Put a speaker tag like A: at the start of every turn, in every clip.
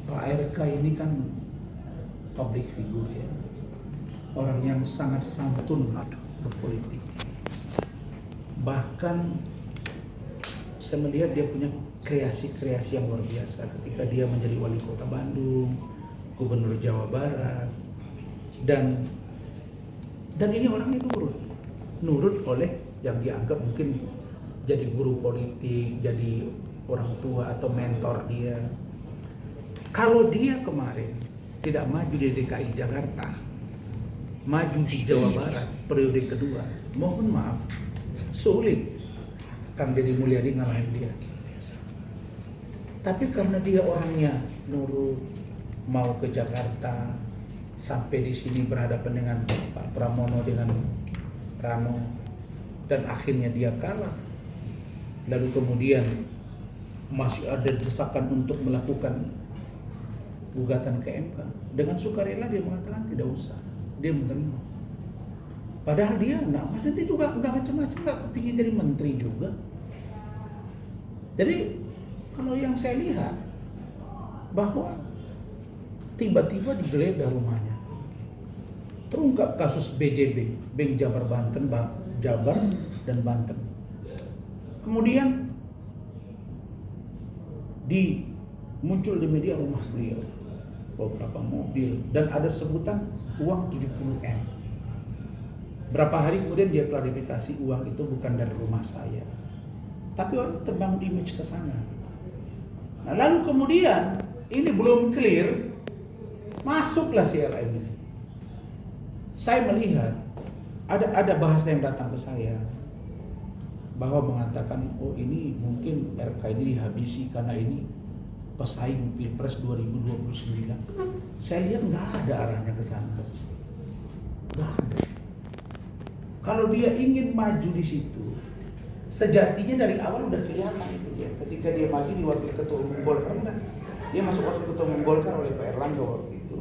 A: Pak RK ini kan public figure ya, orang yang sangat santun berpolitik. Bahkan saya melihat dia punya kreasi-kreasi yang luar biasa ketika dia menjadi wali kota Bandung, gubernur Jawa Barat, dan ini orangnya nurut oleh yang dianggap mungkin jadi guru politik, jadi orang tua atau mentor dia. Kalau dia kemarin tidak maju di DKI Jakarta, maju di Jawa Barat periode kedua, mohon maaf, sulit Kang Deddy Mulyadi ngalahin dia. Tapi karena dia orangnya nurut, mau ke Jakarta, sampai di sini berhadapan dengan Pak Pramono dengan Rano, dan akhirnya dia kalah. Lalu kemudian masih ada desakan untuk melakukan gugatan ke MK. Dengan sukarela dia mengatakan tidak usah, dia menerima. Padahal dia dia juga nggak macam-macam, nggak kepingin jadi menteri juga. Jadi kalau yang saya lihat bahwa tiba-tiba digeledah rumahnya, terungkap kasus BJB, Bank Jabar Banten, Jabar dan Banten. Kemudian muncul di media rumah beliau, beberapa mobil, dan ada sebutan uang 70M. Berapa hari kemudian dia klarifikasi uang itu bukan dari rumah saya, tapi orang terbangun image ke sana. Nah, lalu kemudian ini belum clear, masuklah CLM ini. Saya melihat ada bahasa yang datang ke saya bahwa mengatakan, oh ini mungkin RK ini dihabisi karena ini pesaing Pilpres 2029. Saya lihat nggak ada arahnya ke sana, nggak ada. Kalau dia ingin maju di situ, sejatinya dari awal udah kelihatan itu dia. Ketika dia maju di wakil ketua umum Golkar, dia masuk wakil ketua umum Golkar oleh Pak Erlangga waktu itu.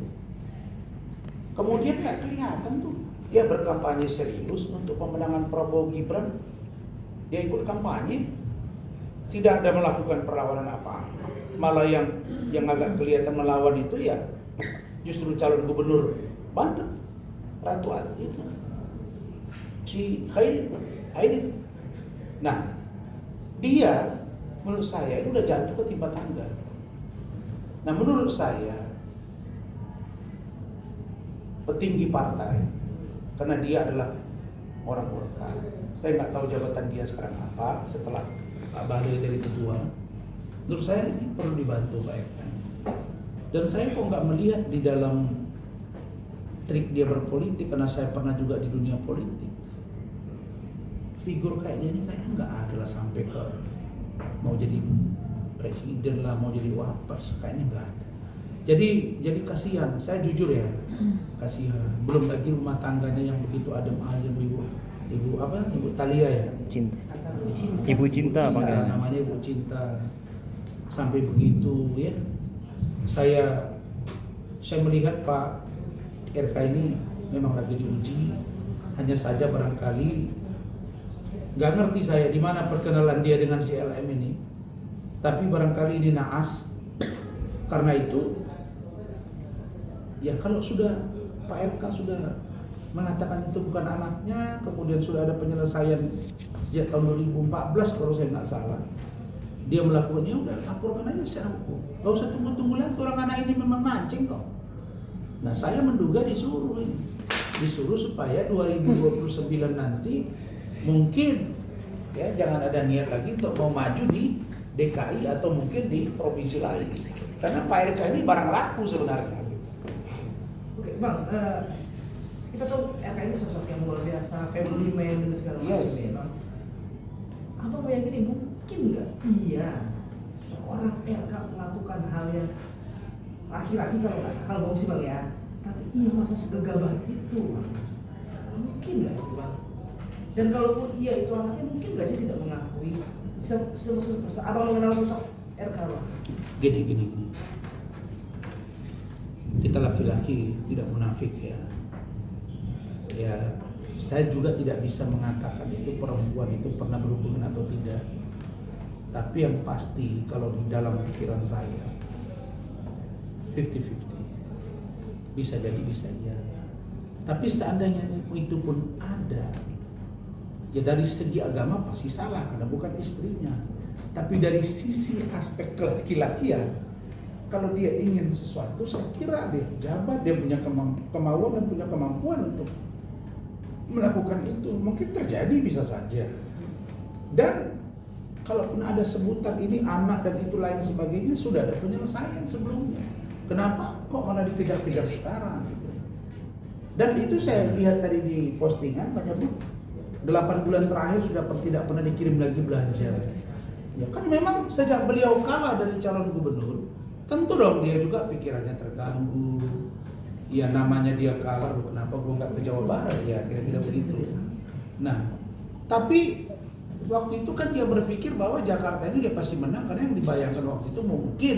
A: Kemudian nggak kelihatan tuh dia berkampanye serius untuk pemenangan Prabowo Gibran. Dia ikut kampanye, tidak ada melakukan perlawanan apa-apa. Malah yang agak kelihatan melawan itu ya justru calon gubernur Banten, Ratu Atut itu, si Khairin. Nah, dia menurut saya itu udah jatuh ke timpa tangga. Nah, menurut saya petinggi partai, karena dia adalah orang Golkar. Saya nggak tahu jabatan dia sekarang apa setelah Pak Bahlil jadi ketua. Menurut saya ini perlu dibantu Pak Evan. Dan saya kok nggak melihat di dalam trik dia berpolitik, karena saya pernah juga di dunia politik. Figur kayak dia ini kayaknya nggak ada lah sampai ke mau jadi presiden lah, mau jadi wapres, kayaknya nggak ada. Jadi kasihan, saya jujur ya, kasihan. Belum lagi rumah tangganya yang begitu adem ayem, Ibu Talia ya.
B: Ibu Cinta panggilan.
A: Namanya Ibu Cinta. Sampai begitu ya. Saya melihat Pak RK ini memang lagi diuji. Hanya saja barangkali nggak ngerti saya di mana perkenalan dia dengan si LM ini. Tapi barangkali ini naas. Karena itu ya kalau sudah Pak RK sudah mengatakan itu bukan anaknya, kemudian sudah ada penyelesaian sejak tahun 2014 kalau saya nggak salah, dia melakukannya, udah laporkan aja secara hukum, nggak usah tunggu-tunggu lagi, orang anak ini memang mancing kok. Nah, saya menduga disuruh supaya 2029 nanti mungkin ya jangan ada niat lagi untuk mau maju di DKI atau mungkin di provinsi lain, karena Pak RK ini barang laku sebenarnya.
C: Oke Bang, kita tahu RK ini sosok yang luar biasa, family man dan segala macam ya Bang. Abang meyakini mungkin nggak iya seorang RK melakukan hal yang laki-laki kalau mau sih Bang ya, tapi iya masa segegabah itu Bang? Mungkin nggak sih Bang? Dan kalaupun iya itu anaknya, mungkin nggak sih tidak mengakui? Abang mengenal sosok RK Bang?
A: Gini. Kita laki-laki tidak munafik ya. Ya, saya juga tidak bisa mengatakan itu perempuan itu pernah berhubungan atau tidak. Tapi yang pasti kalau di dalam pikiran saya, 50-50. Bisa jadi, bisa ya. Tapi seandainya itu pun ada, ya dari segi agama pasti salah karena bukan istrinya. Tapi dari sisi aspek laki-lakian, kalau dia ingin sesuatu, saya kira dia jabat, dia punya kemauan dan punya kemampuan untuk melakukan itu. Mungkin terjadi, bisa saja. Dan kalaupun ada sebutan ini anak dan itu lain sebagainya, sudah ada penyelesaian sebelumnya. Kenapa kok malah dikejar-kejar sekarang gitu? Dan itu saya lihat tadi di postingan banyak bu, 8 bulan terakhir sudah tidak pernah dikirim lagi belanja. Ya kan memang sejak beliau kalah dari calon gubernur, tentu dong dia juga pikirannya terganggu. Ya namanya dia kalah, kenapa gue nggak ke Jawa Barat, ya kira-kira begitu. Nah, tapi waktu itu kan dia berpikir bahwa Jakarta ini dia pasti menang karena yang dibayangkan waktu itu mungkin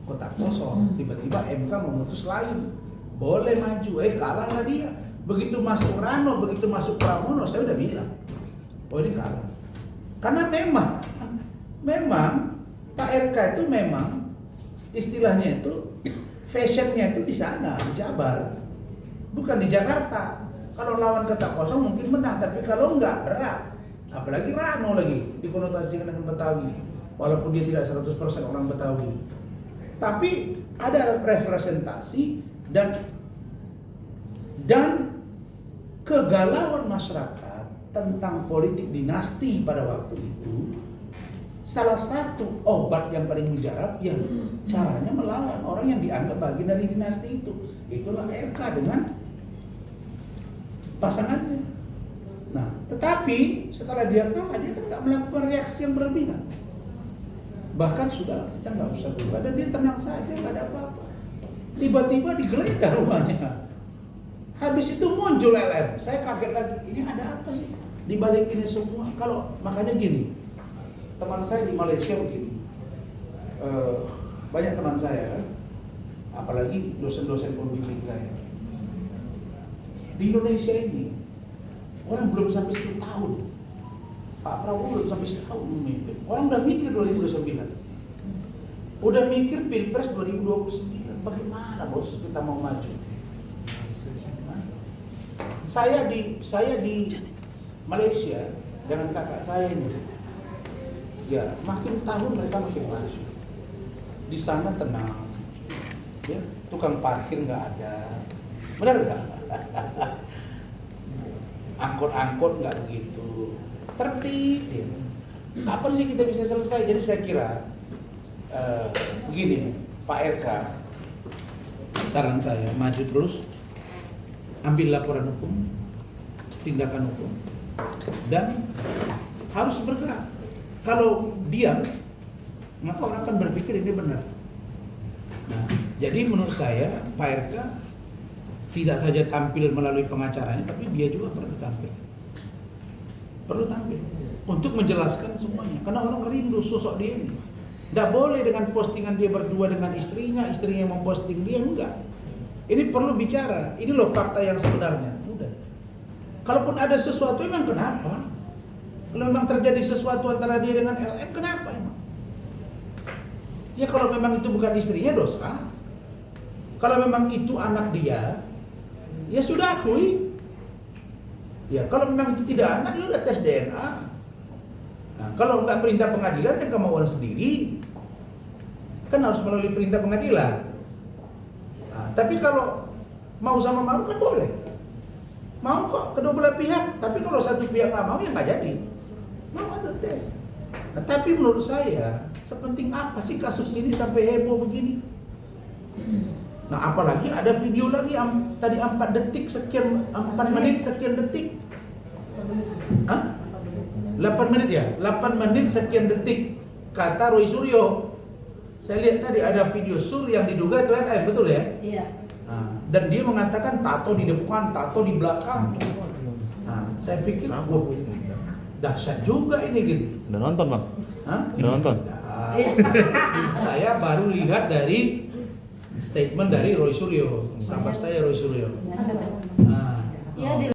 A: kota kosong. Tiba-tiba MK memutus lain, boleh maju, kalah lah dia. Begitu masuk Rano, begitu masuk Pramono, saya udah bilang, oh ini kalah. Karena memang Pak RK itu memang istilahnya itu fashionnya itu di sana, di Jabar, bukan di Jakarta. Kalau lawan kota kosong mungkin menang, tapi kalau enggak berat. Apalagi Rano lagi dikonotasikan dengan Betawi, walaupun dia tidak 100% orang Betawi. Tapi ada representasi dan kegalauan masyarakat tentang politik dinasti pada waktu itu. Salah satu obat yang paling mujarab yang caranya melawan orang yang dianggap bagian dari dinasti itu. Itulah RK dengan pasangannya. Nah, tetapi setelah dia kalah, dia kan nggak melakukan reaksi yang berlebihan. Bahkan sudah kita nggak usah berubah dan dia tenang saja, nggak ada apa-apa. Tiba-tiba digeledah rumahnya. Habis itu muncul LM. Saya kaget lagi. Ini ada apa sih di balik ini semua? Kalau makanya gini, teman saya di Malaysia begini. Banyak teman saya kan, apalagi dosen-dosen pembimbing saya. Di Indonesia ini orang belum sampai 1 tahun. Pak Prabowo belum sampai 1 tahun memimpin. Orang udah mikir 2029. Udah mikir Pilpres 2029. Bagaimana bos kita mau maju? Saya di Malaysia dengan kakak saya ini. Ya, makin tahun mereka makin maju. Di sana tenang. Ya, tukang parkir nggak ada. Benar nggak? Angkot-angkot nggak begitu, tertib. Ya. Kapan sih kita bisa selesai? Jadi saya kira begini, Pak RK, saran saya maju terus, ambil laporan hukum, tindakan hukum, dan harus bergerak. Kalau diam, maka orang akan berpikir ini benar. Nah, jadi menurut saya Pak RK tidak saja tampil melalui pengacaranya, tapi dia juga perlu tampil untuk menjelaskan semuanya. Karena orang rindu sosok dia ini. Tidak boleh dengan postingan dia berdua dengan istrinya yang memposting dia, enggak. Ini perlu bicara. Ini loh fakta yang sebenarnya. Udah. Kalaupun ada sesuatu, emang kenapa? Kalau memang terjadi sesuatu antara dia dengan LM, kenapa emang? Ya kalau memang itu bukan istrinya, dosa. Kalau memang itu anak dia, ya sudah akui. Ya kalau memang itu tidak anak, ya udah tes DNA. Nah, kalau nggak perintah pengadilan, yang kemauan sendiri, kan harus melalui perintah pengadilan. Nah, tapi kalau mau sama mau kan boleh. Mau kok kedua belah pihak. Tapi kalau satu pihak nggak mau, ya nggak jadi. Mau ada tes. Nah, tapi menurut saya, sepenting apa sih kasus ini sampai heboh begini? Nah, apalagi ada video lagi tadi 4 detik sekian, 4 menit sekian detik. Hah? 8 menit ya? 8 menit sekian detik, kata Roy Suryo. Saya lihat tadi ada video sur yang diduga itu LM, betul ya?
D: Iya.
A: Nah, dan dia mengatakan tato di depan, tato di belakang. Nah, saya pikir, wah, dahsyat juga ini gitu.
B: Udah nonton bang?
A: Hah?
B: Udah nonton?
A: Nah, saya baru lihat dari statement dari Roy Suryo, sahabat saya Roy Suryo.
D: Biasa.
A: Nah,
D: Iya, di